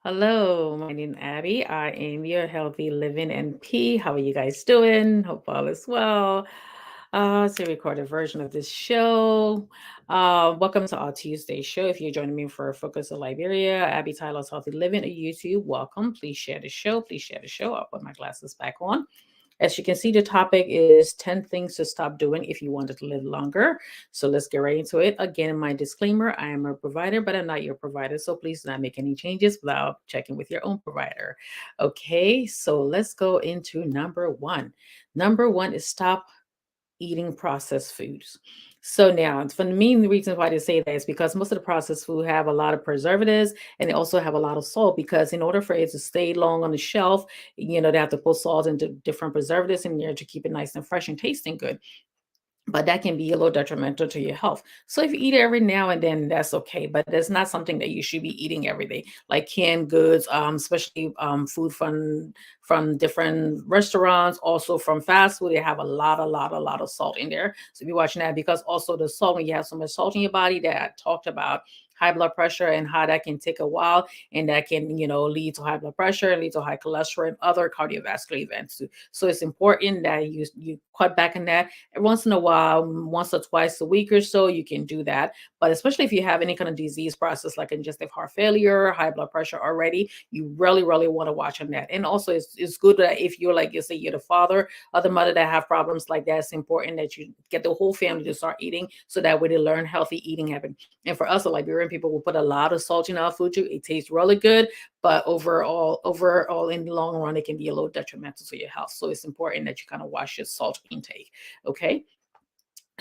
Hello, my name is Abby. I am your healthy living NP. How are you guys doing? Hope all is well. It's a recorded version of this show. Welcome to our Tuesday show. If you're joining me for Focus of Liberia, Abby Tyler's Healthy Living on YouTube, welcome. Please share the show. Please share the show. I'll put my glasses back on. As you can see, the topic is 10 things to stop doing if you wanted to live longer. So let's get right into it. Again, my disclaimer, I am a provider, but I'm not your provider. So please do not make any changes without checking with your own provider. Okay, so let's go into number one. Number one is stop eating processed foods. So now, for the main reason why they say that is because most of the processed food have a lot of preservatives and they also have a lot of salt. Because in order for it to stay long on the shelf, they have to put salt into different preservatives in there to keep it nice and fresh and tasting good, but that can be a little detrimental to your health. So if you eat it every now and then, that's okay, but that's not something that you should be eating every day. Like canned goods, especially food from different restaurants, also from fast food, they have a lot of salt in there. So be watching that, because also the salt, when you have so much salt in your body, that I talked about high blood pressure and how that can take a while, and that can lead to high blood pressure and lead to high cholesterol and other cardiovascular events too. So it's important that you cut back on that once in a while, once or twice a week or so, you can do that. But especially if you have any kind of disease process like congestive heart failure, high blood pressure already, you really want to watch on that. And also, it's good that if you're, like you say, you're the father or the mother that have problems like that, it's important that you get the whole family to start eating, so that way they learn healthy eating habit. And for us, the Liberian people, will put a lot of salt in our food too. It tastes really good, but overall, in the long run, it can be a little detrimental to your health. So it's important that you kind of watch your salt intake. Okay.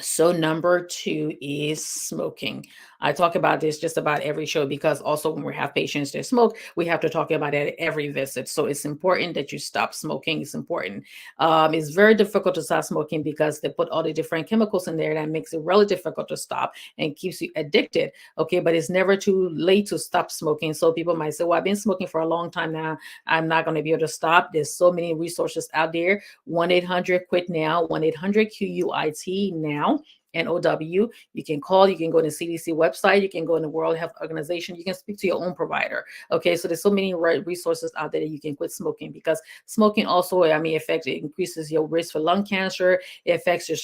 So number two is smoking. I talk about this just about every show, because also when we have patients that smoke, we have to talk about it at every visit. So it's important that you stop smoking. It's important. It's very difficult to stop smoking because they put all the different chemicals in there that makes it really difficult to stop and keeps you addicted. Okay, but it's never too late to stop smoking. So people might say, "Well, I've been smoking for a long time now. I'm not going to be able to stop." There's so many resources out there. 1-800-QUIT now, 1-800-QUIT now. NOW. You can call, you can go to the CDC website, you can go in the World Health Organization, you can speak to your own provider. Okay, so there's so many resources out there that you can quit smoking, because smoking also, it increases your risk for lung cancer. It affects your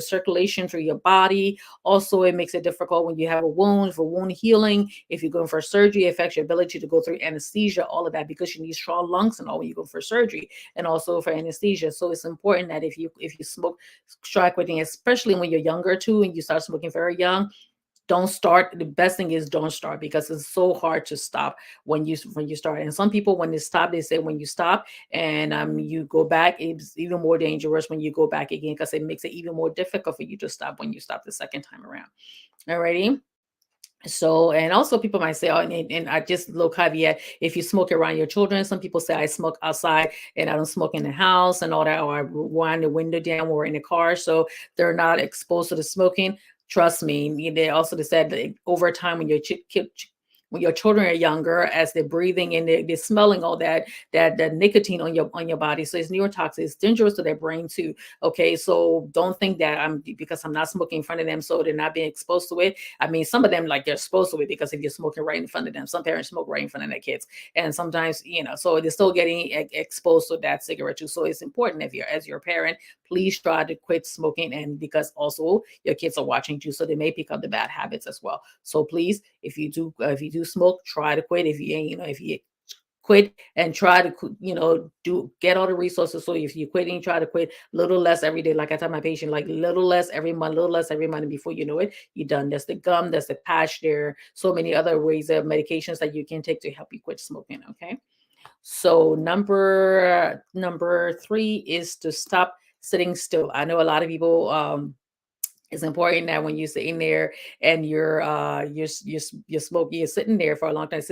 circulation through your body. Also, it makes it difficult when you have a wound, for wound healing. If you're going for surgery, it affects your ability to go through anesthesia, all of that, because you need strong lungs and all when you go for surgery, and also for anesthesia. So it's important that if you smoke, try quitting, especially when you're younger too, and you start smoking very young. Don't start. The best thing is don't start, because it's so hard to stop when you start. And some people, when they stop, they say when you stop and you go back, it's even more dangerous when you go back again, because it makes it even more difficult for you to stop when you stop the second time around. Alrighty. So, and also people might say, oh, and I just little caveat, if you smoke around your children, some people say I smoke outside and I don't smoke in the house and all that, or I wind the window down when we're in the car, so they're not exposed to the smoking. Trust me, they also said that over time, when when your children are younger, as they're breathing and they're smelling all that nicotine on your body, so it's neurotoxic, it's dangerous to their brain too. Okay, so don't think that I'm because I'm not smoking in front of them, so they're not being exposed to it. I mean, some of them, like, they're supposed to it, because if you're smoking right in front of them, some parents smoke right in front of their kids, and sometimes, so they're still getting exposed to that cigarette too. So it's important, if you're as your parent, please try to quit smoking, and because also your kids are watching you, so they may pick up the bad habits as well. So please, if you do smoke, try to quit. If you quit and try to do get all the resources. So if you're quitting, try to quit little less every day. Like I tell my patient, like little less every month, little less every month, and before you know it, you're done. That's the gum, that's the patch. There are so many other ways of medications that you can take to help you quit smoking. Okay. So number three is to stop sitting still. I know a lot of people, it's important that when you're sitting there and you're smoking, you're sitting there for a long time.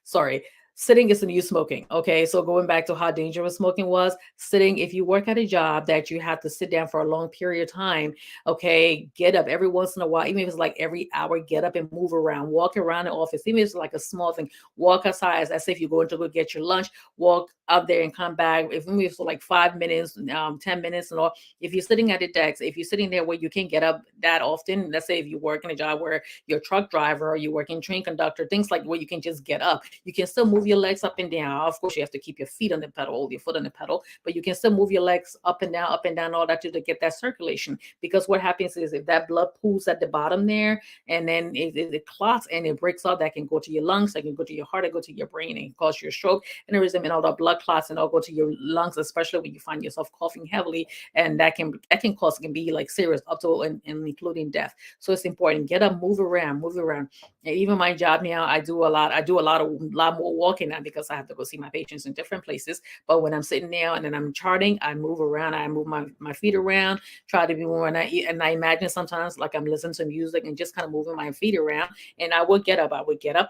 Sorry, sitting is the new smoking. Okay, so going back to how dangerous smoking was, sitting. If you work at a job that you have to sit down for a long period of time, okay, get up every once in a while, even if it's like every hour. Get up and move around, walk around the office, even if it's like a small thing. Walk outside, as if you're going to go get your lunch. Walk up there and come back. If even if it's for like 5 minutes, 10 minutes, and all. If you're sitting at a desk, if you're sitting there where you can't get up that often, let's say if you work in a job where you're a truck driver or you're working train conductor, things like where you can just get up, you can still move move your legs up and down. Of course, you have to keep your feet on the pedal, your foot on the pedal, but you can still move your legs up and down, all that to get that circulation. Because what happens is if that blood pools at the bottom there, and then it clots and it breaks out, that can go to your lungs, that can go to your heart, and go to your brain and cause your stroke, aneurysm, and all the blood clots, and all go to your lungs, especially when you find yourself coughing heavily, and that can cause, can be like serious, up to and including death. So it's important. Get up, move around, move around. And even my job now, I do a lot more walking now because I have to go see my patients in different places. But when I'm sitting there and then I'm charting, I move around, I move my feet around, try to be more, and I imagine sometimes like I'm listening to music and just kind of moving my feet around. And I would get up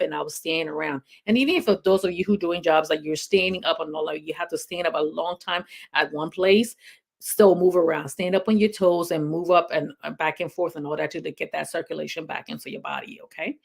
and I was standing around. And even for those of you who doing jobs like you're standing up and all, like you have to stand up a long time at one place, still move around, stand up on your toes and move up and back and forth and all that to get that circulation back into your body. Okay.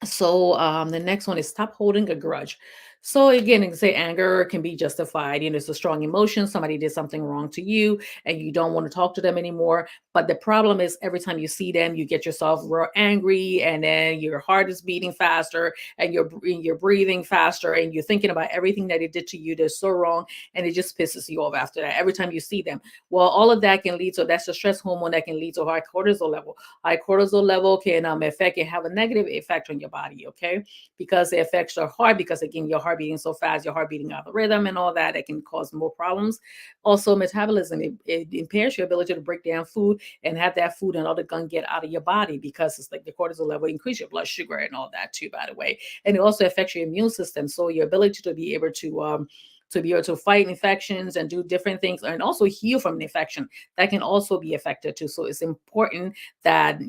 So the next one is stop holding a grudge. So again, say anger can be justified. It's a strong emotion. Somebody did something wrong to you, and you don't want to talk to them anymore. But the problem is, every time you see them, you get yourself real angry, and then your heart is beating faster, and you're breathing faster, and you're thinking about everything that they did to you that's so wrong, and it just pisses you off after that. Every time you see them, well, all of that can lead to, that's the stress hormone that can lead to high cortisol level. High cortisol level can affect, can have a negative effect on your body, okay? Because it affects your heart, because again, your heart beating so fast, your heart beating out of rhythm and all that, it can cause more problems. Also, metabolism, it impairs your ability to break down food and have that food and all the gun get out of your body, because it's like the cortisol level increase your blood sugar and all that too, by the way. And it also affects your immune system. So your ability to be able to fight infections and do different things and also heal from an infection, that can also be affected too. So it's important that,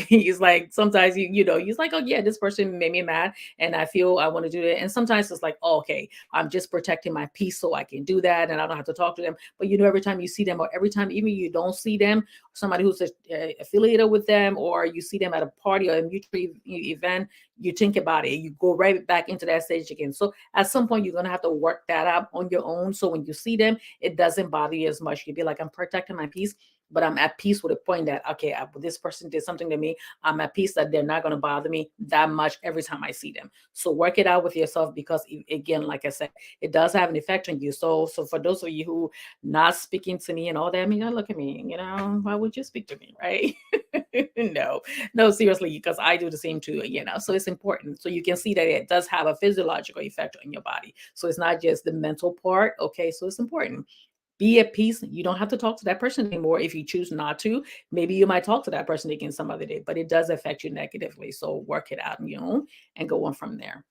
he's like, sometimes he's like, oh yeah, this person made me mad and I feel I want to do that. And sometimes it's like, oh, okay, I'm just protecting my peace so I can do that and I don't have to talk to them. But every time you see them, or every time even you don't see them, somebody who's affiliated with them, or you see them at a party or a mutual event, you think about it, you go right back into that stage again. So at some point, you're going to have to work that out on your own. So when you see them, it doesn't bother you as much. You'd be like, I'm protecting my peace, but I'm at peace with the point that, okay, this person did something to me. I'm at peace that they're not going to bother me that much every time I see them. So work it out with yourself, because again, like I said, it does have an effect on you. So for those of you who not speaking to me and all that, I mean, look at me, why would you speak to me, right? No, no, seriously, because I do the same too. So it's important. So you can see that it does have a physiological effect on your body. So it's not just the mental part. Okay. So it's important. Be at peace. You don't have to talk to that person anymore if you choose not to. Maybe you might talk to that person again some other day, but it does affect you negatively. So work it out, and go on from there.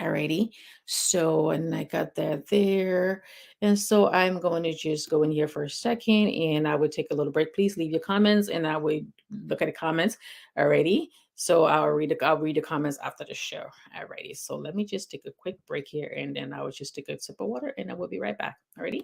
Alrighty. So, and I got that there. And so I'm going to just go in here for a second and I would take a little break. Please leave your comments and I would look at the comments. Alrighty. So I'll read the comments after the show. Alrighty. So let me just take a quick break here and then I will just take a sip of water and I will be right back. Alrighty.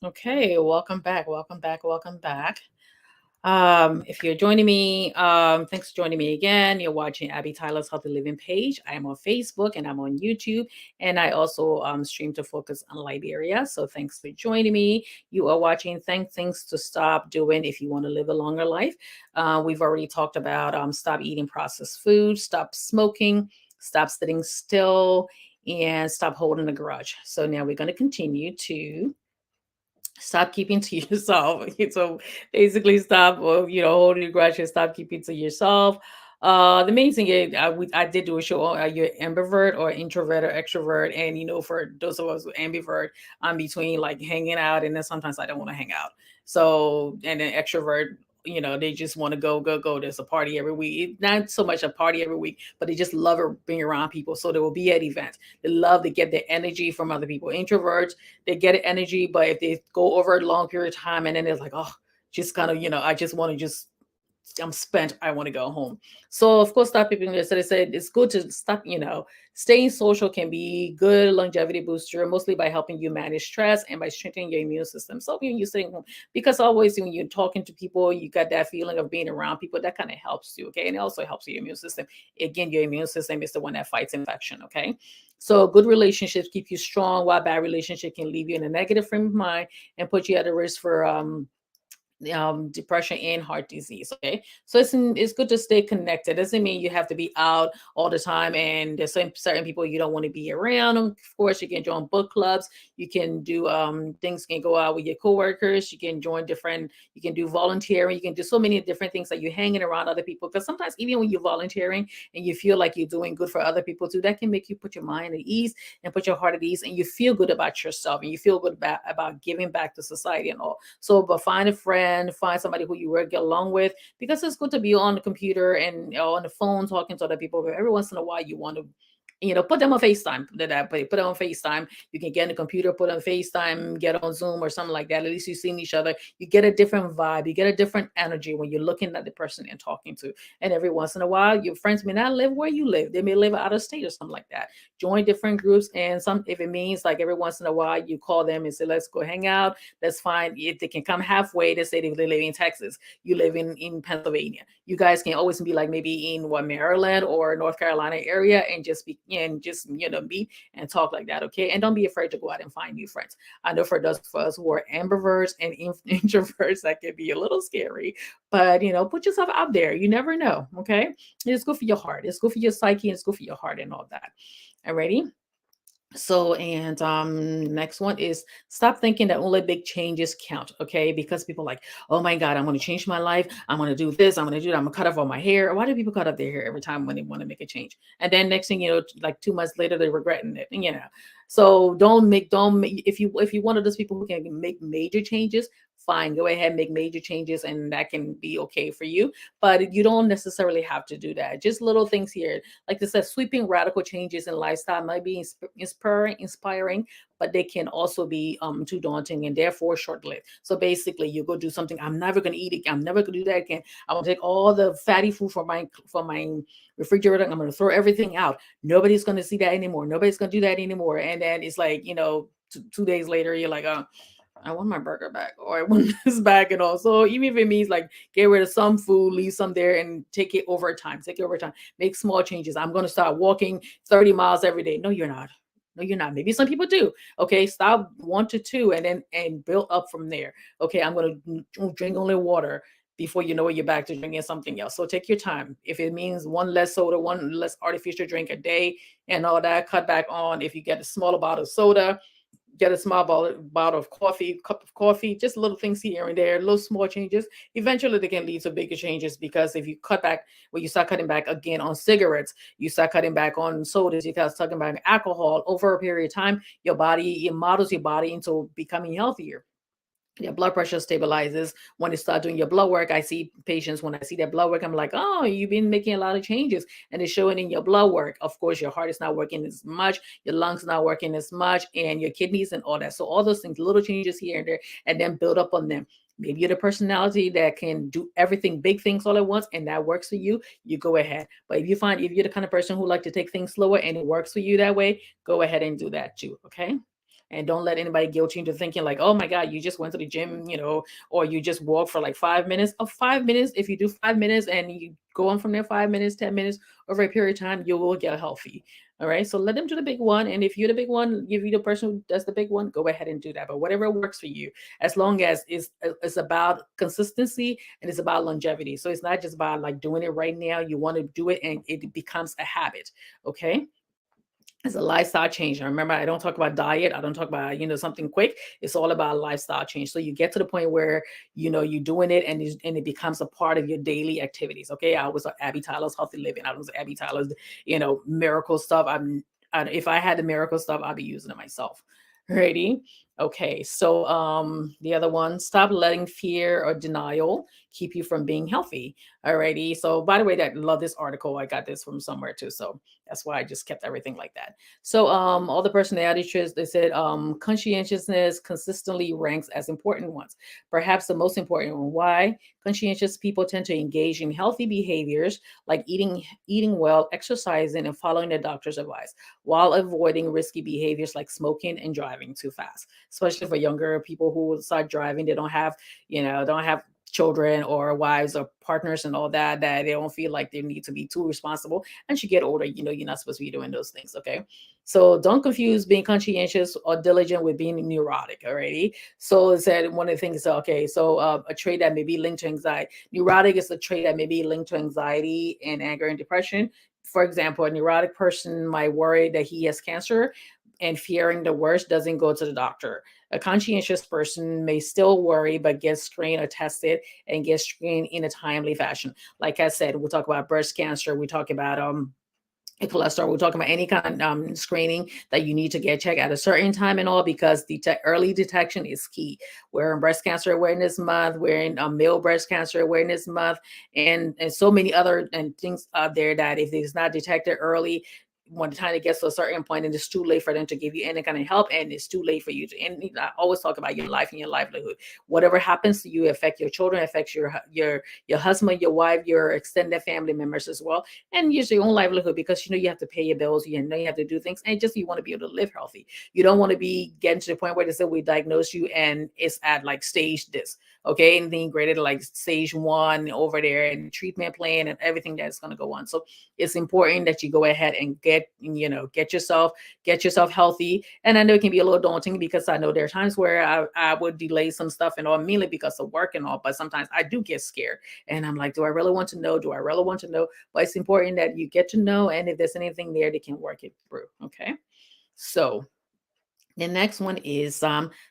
Okay, welcome back, welcome back, welcome back. If you're joining me, thanks for joining me again. You're watching Abby Tyler's Healthy Living page. I am on Facebook and I'm on YouTube, and I also stream to Focus on Liberia. So thanks for joining me. You are watching Things to Stop Doing if you want to live a longer life. We've already talked about stop eating processed food, stop smoking, stop sitting still, and stop holding a grudge. So now we're going to continue to stop keeping to yourself. So basically stop, holding your grudge and stop keeping to yourself. The main thing is I did do a show on, are you ambivert or introvert or extrovert? And for those of us who ambivert, I'm between like hanging out, and then sometimes I don't want to hang out. So, and then extrovert, they just want to go, go, go. There's a party every week. Not so much a party every week, but they just love being around people. So they will be at events. They love to get the energy from other people. Introverts, they get energy, but if they go over a long period of time and then they're like, oh, just kind of, I just want to just I'm spent. I want to go home. So of course, stop people. So they said it's good to stop. Staying social can be good longevity booster, mostly by helping you manage stress and by strengthening your immune system. So when you're sitting home, because always when you're talking to people, you got that feeling of being around people. That kind of helps you. Okay, and it also helps your immune system. Again, your immune system is the one that fights infection. Okay. So good relationships keep you strong, while bad relationship can leave you in a negative frame of mind and put you at a risk for depression and heart disease. Okay, so it's good to stay connected. Doesn't mean you have to be out all the time, and there's certain people you don't want to be around. Of course, you can join book clubs. You can do things. You can go out with your coworkers. You can join different. You can do volunteering. You can do so many different things, that you're hanging around other people. Because sometimes even when you're volunteering and you feel like you're doing good for other people too, that can make you put your mind at ease and put your heart at ease, and you feel good about yourself, and you feel good about giving back to society and all. So, but find a friend, find somebody who you work get along with, because it's good to be on the computer and on the phone talking to other people. But every once in a while, you want to, put them on FaceTime. Put them on FaceTime. You can get on the computer, put on FaceTime, get on Zoom or something like that. At least you've seen each other. You get a different vibe. You get a different energy when you're looking at the person and talking to. And every once in a while, your friends may not live where you live. They may live out of state or something like that. Join different groups, and some if it means like every once in a while you call them and say, let's go hang out. That's fine. If they can come halfway, they say they live in Texas, you live in Pennsylvania. You guys can always be like maybe in what, Maryland or North Carolina area, and just be and just meet and talk like that. Okay, and don't be afraid to go out and find new friends. I know for those of us who are ambiverts and introverts, that can be a little scary, but put yourself out there. You never know. Okay, it's good for your heart. It's good for your psyche. And it's good for your heart and all that. Alrighty. So, and next one is stop thinking that only big changes count. Okay, because people like, oh my God, I'm going to change my life. I'm going to do this. I'm going to do that. I'm going to cut off all my hair. Why do people cut off their hair every time when they want to make a change? And then next thing you know, like 2 months later, they're regretting it. So don't make if you one of those people who can make major changes, fine, go ahead, make major changes, and that can be okay for you. But you don't necessarily have to do that. Just little things here, like I said, sweeping radical changes in lifestyle might be inspiring, but they can also be too daunting and therefore short-lived. So basically, you go do something. I'm never going to eat it. I'm never going to do that again. I want to take all the fatty food from my refrigerator. I'm going to throw everything out. Nobody's going to see that anymore. Nobody's going to do that anymore. And then it's like, 2 days later, you're like, oh, I want my burger back, or I want this back and all. So even if it means like get rid of some food, leave some there, and take it over time. Take it over time. Make small changes. I'm going to start walking 30 miles every day. No, you're not. No, you're not. Maybe some people do. Okay, stop 1 to 2, and build up from there. Okay, I'm going to drink only water. Before you know it, you're back to drinking something else. So take your time. If it means one less soda, one less artificial drink a day, and all that, cut back on. If you get a smaller bottle of soda, get a small bottle of coffee, cup of coffee, just little things here and there, little small changes. Eventually, they can lead to bigger changes, because if you cut back, when you start cutting back again on cigarettes, you start cutting back on sodas, you start cutting back on alcohol over a period of time, it models your body into becoming healthier. Your blood pressure stabilizes when you start doing your blood work. I see patients, when I see their blood work, I'm like, oh, you've been making a lot of changes, and it's showing in your blood work. Of course, your heart is not working as much, your lungs not working as much, and your kidneys and all that. So all those things, little changes here and there, and then build up on them. Maybe you're the personality that can do everything, big things all at once, and that works for you, you go ahead. But if you're the kind of person who like to take things slower and it works for you that way, go ahead and do that too. Okay. And don't let anybody guilt you into thinking like, oh my God, you just went to the gym, or you just walk for like 5 minutes. Of 5 minutes, if you do 5 minutes and you go on from there, 5 minutes, 10 minutes over a period of time, you will get healthy. All right. So let them do the big one. And if you're the big one, if you're the person who does the big one, go ahead and do that. But whatever works for you, as long as it's about consistency and it's about longevity. So it's not just about like doing it right now. You want to do it and it becomes a habit. Okay. It's a lifestyle change. And remember, I don't talk about diet. I don't talk about, something quick. It's all about lifestyle change. So you get to the point where, you're doing it and it becomes a part of your daily activities. Okay. I was Abby Tyler's Healthy Living. I was Abby Tyler's, miracle stuff. If I had the miracle stuff, I'd be using it myself. Ready? Okay. So the other one, stop letting fear or denial keep you from being healthy. Alrighty. So by the way, I love this article. I got this from somewhere too. So that's why I just kept everything like that. So all the personality traits, they said conscientiousness consistently ranks as important ones. Perhaps the most important one. Why? Conscientious people tend to engage in healthy behaviors like eating well, exercising, and following their doctor's advice, while avoiding risky behaviors like smoking and driving too fast. Especially for younger people who will start driving, they don't have children or wives or partners and all that they don't feel like they need to be too responsible. As you get older, you're not supposed to be doing those things. Okay. So don't confuse being conscientious or diligent with being neurotic. Alrighty. So it said one of the things, okay, so a trait that may be linked to anxiety. Neurotic is a trait that may be linked to anxiety and anger and depression. For example, a neurotic person might worry that he has cancer and fearing the worst doesn't go to the doctor. A conscientious person may still worry but get screened or tested and get screened in a timely fashion. Like I said, we'll talk about breast cancer. We talk about cholesterol. We're talking about any kind of screening that you need to get checked at a certain time and all, because early detection is key. We're in Breast Cancer Awareness Month. We're in Male Breast Cancer Awareness Month, and so many other and things out there that if it's not detected early, when the time it gets to a certain point, and it's too late for them to give you any kind of help, and it's too late for you to. And I always talk about your life and your livelihood. Whatever happens to you affect your children, affects your husband, your wife, your extended family members as well, and use your own livelihood, because you have to pay your bills, you have to do things, and just you want to be able to live healthy. You don't want to be getting to the point where they say we diagnose you and it's at like stage this, okay, anything greater to like stage one over there, and treatment plan and everything that's going to go on. So it's important that you go ahead and get yourself healthy. And I know it can be a little daunting, because I know there are times where I would delay some stuff and all, mainly because of work and all, but sometimes I do get scared and I'm like, do I really want to know? Do I really want to know? But it's important that you get to know, and if there's anything there, they can work it through. Okay. So the next one is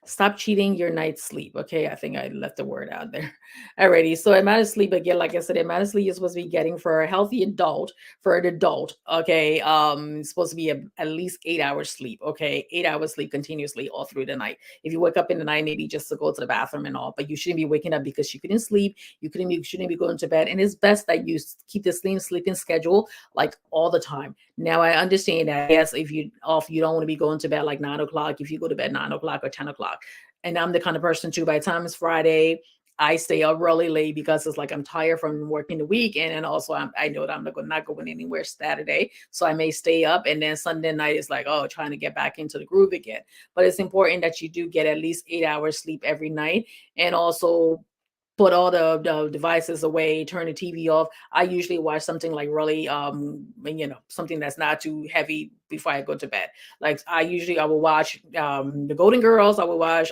stop cheating your night's sleep. Okay, I think I left the word out there. Alrighty. So amount of sleep, again, like I said, amount of sleep you're supposed to be getting for a healthy adult, for an adult. Okay, it's supposed to be at least 8 hours sleep. Okay, 8 hours sleep continuously all through the night. If you wake up in the night, maybe just to go to the bathroom and all, but you shouldn't be waking up because you couldn't sleep. You shouldn't be going to bed, and it's best that you keep the sleeping schedule like all the time. Now I understand that, yes, if you don't want to be going to bed like 9 o'clock. If you go to bed 9 o'clock or 10 o'clock, and I'm the kind of person too. By the time it's Friday, I stay up really late because it's like I'm tired from working the week, and also I know that I'm not going anywhere Saturday, so I may stay up, and then Sunday night is like, oh, trying to get back into the groove again. But it's important that you do get at least 8 hours sleep every night, and also put all the devices away, turn the TV off. I usually watch something like really something that's not too heavy before I go to bed. Like I will watch the Golden Girls. I will watch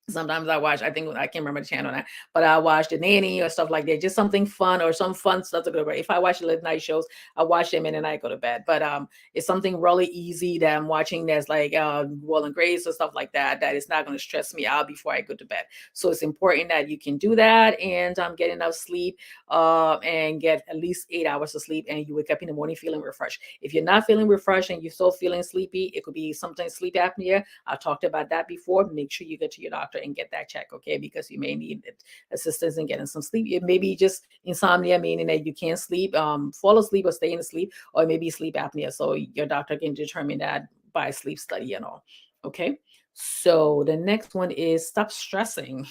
sometimes I watch, I think I can't remember the channel now, but I watch the nanny or stuff like that. Just something fun or some fun stuff to go to bed. If I watch the late night shows, I watch them and then I go to bed. But it's something really easy that I'm watching that's like Will and Grace or stuff like that, that is not going to stress me out before I go to bed. So it's important that you can do that and get enough sleep and get at least 8 hours of sleep, and you wake up in the morning feeling refreshed. If you're not feeling refreshed and you're still feeling sleepy, it could be something sleep apnea. I talked about that before. Make sure you get to your doctor and get that check, okay? Because you may need assistance in getting some sleep. It may be just insomnia, meaning that you can't sleep, fall asleep or stay in sleep, or maybe sleep apnea. So your doctor can determine that by sleep study and all. Okay. So the next one is stop stressing.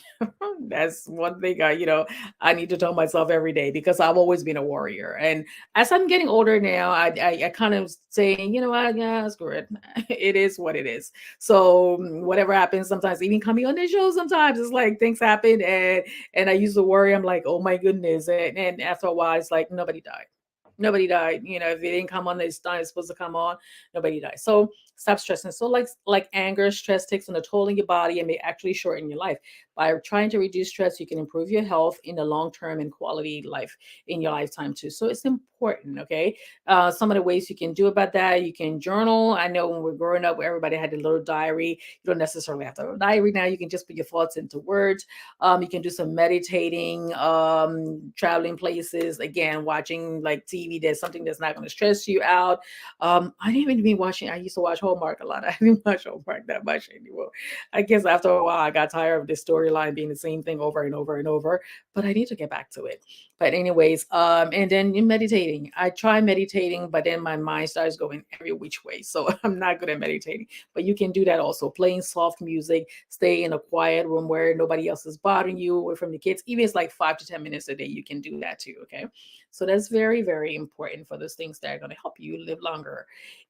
That's one thing I need to tell myself every day, because I've always been a warrior. And as I'm getting older now, I kind of saying, you know what, yeah, screw it. It is what it is. So whatever happens, sometimes even coming on this show, sometimes it's like things happen, and I used to worry. I'm like, oh my goodness, and after a while, it's like nobody died. Nobody died. If it didn't come on this time it's supposed to come on, nobody died. So stop stressing. So like anger, stress takes on a toll in your body and may actually shorten your life. By trying to reduce stress, you can improve your health in the long term and quality life in your lifetime too. So it's important, okay? Some of the ways you can do about that, you can journal. I know when we're growing up, everybody had a little diary. You don't necessarily have to have a diary now. You can just put your thoughts into words. You can do some meditating, traveling places, again, watching like TV. There's something that's not going to stress you out. I didn't even be watching, I used to watch Hallmark a lot. I haven't watched Hallmark that much anymore. I guess after a while, I got tired of this storyline being the same thing over and over and over, but I need to get back to it. But anyways, and then in meditating, I try meditating, but then my mind starts going every which way. So I'm not good at meditating. But you can do that also. Playing soft music, stay in a quiet room where nobody else is bothering you, away from the kids. Even it's like 5 to 10 minutes a day, you can do that too. Okay. So that's very, very important for those things that are going to help you live longer.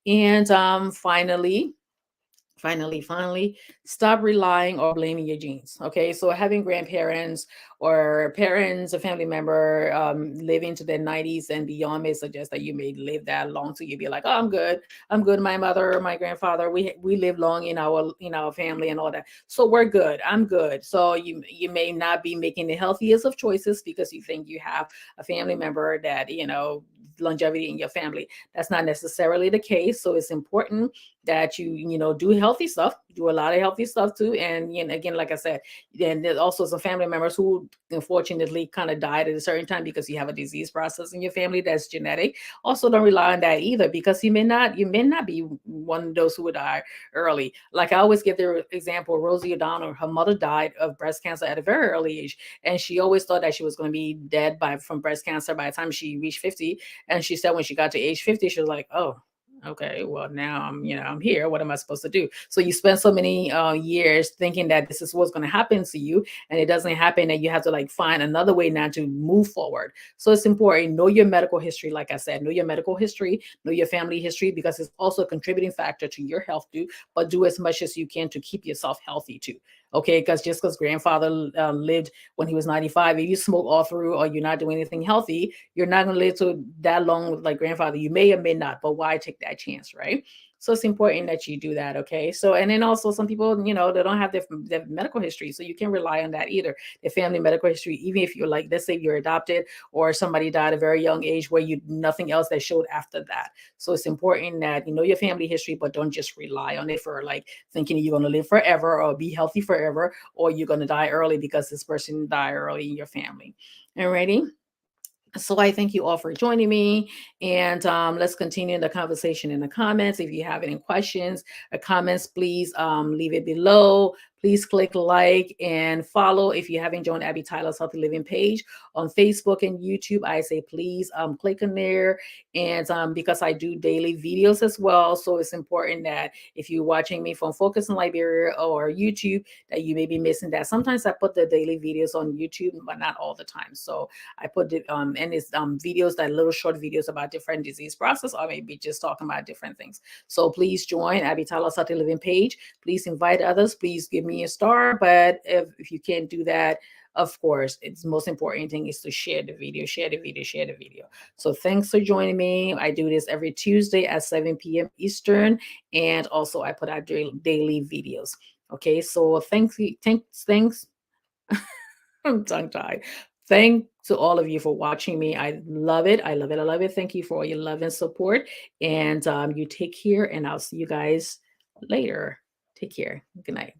And finally, stop relying or blaming your genes. Okay, so having grandparents or parents, a family member living to their 90s and beyond may suggest that you may live that long. So you'd be like, oh, I'm good. My mother, my grandfather, we live long in our family and all that. So we're good. I'm good. So you may not be making the healthiest of choices because you think you have a family member that longevity in your family. That's not necessarily the case. So it's important that you do healthy stuff, do a lot of healthy stuff too. And again, like I said, then there's also some family members who unfortunately kind of died at a certain time because you have a disease process in your family that's genetic. Also, don't rely on that either, because you may not be one of those who would die early. Like I always give the example, Rosie O'Donnell, her mother died of breast cancer at a very early age, and she always thought that she was going to be dead from breast cancer by the time she reached 50. And she said when she got to age 50, she was like, oh, okay, well now I'm here. What am I supposed to do? So you spend so many years thinking that this is what's going to happen to you, and it doesn't happen, and you have to like find another way now to move forward. So it's important, know your medical history. Like I said, know your medical history, know your family history, because it's also a contributing factor to your health too. But do as much as you can to keep yourself healthy too. Okay, because just because grandfather lived when he was 95, if you smoke all through or you're not doing anything healthy, you're not going to live to that long with like grandfather. You may or may not, but why take that chance, right? So it's important that you do that. Okay. So, and then also some people, they don't have their medical history. So you can rely on that either. The family medical history, even if you're like, let's say you're adopted or somebody died at a very young age where you nothing else that showed after that. So it's important that you know your family history, but don't just rely on it for like thinking you're going to live forever or be healthy forever, or you're going to die early because this person died early in your family. Alrighty. So I thank you all for joining me, and let's continue the conversation in the comments. If you have any questions or comments, please leave it below. Please click like and follow. If you haven't joined Abby Tyler's Healthy Living page on Facebook and YouTube, I say please click on there. And because I do daily videos as well, so it's important that if you're watching me from Focus in Liberia or YouTube, that you may be missing that. Sometimes I put the daily videos on YouTube, but not all the time. So I put it and it's videos, that little short videos about different disease process, or maybe just talking about different things. So please join Abby Tyler's Healthy Living page. Please invite others. Please give me a star. But if you can't do that, of course, it's most important thing is to share the video, share the video, share the video. So thanks for joining me. I do this every Tuesday at 7 p.m. Eastern, and also I put out daily videos. Okay, so thanks. I'm tongue tied. Thank to all of you for watching me. I love it. I love it. I love it. Thank you for all your love and support. And you take care, and I'll see you guys later. Take care. Good night.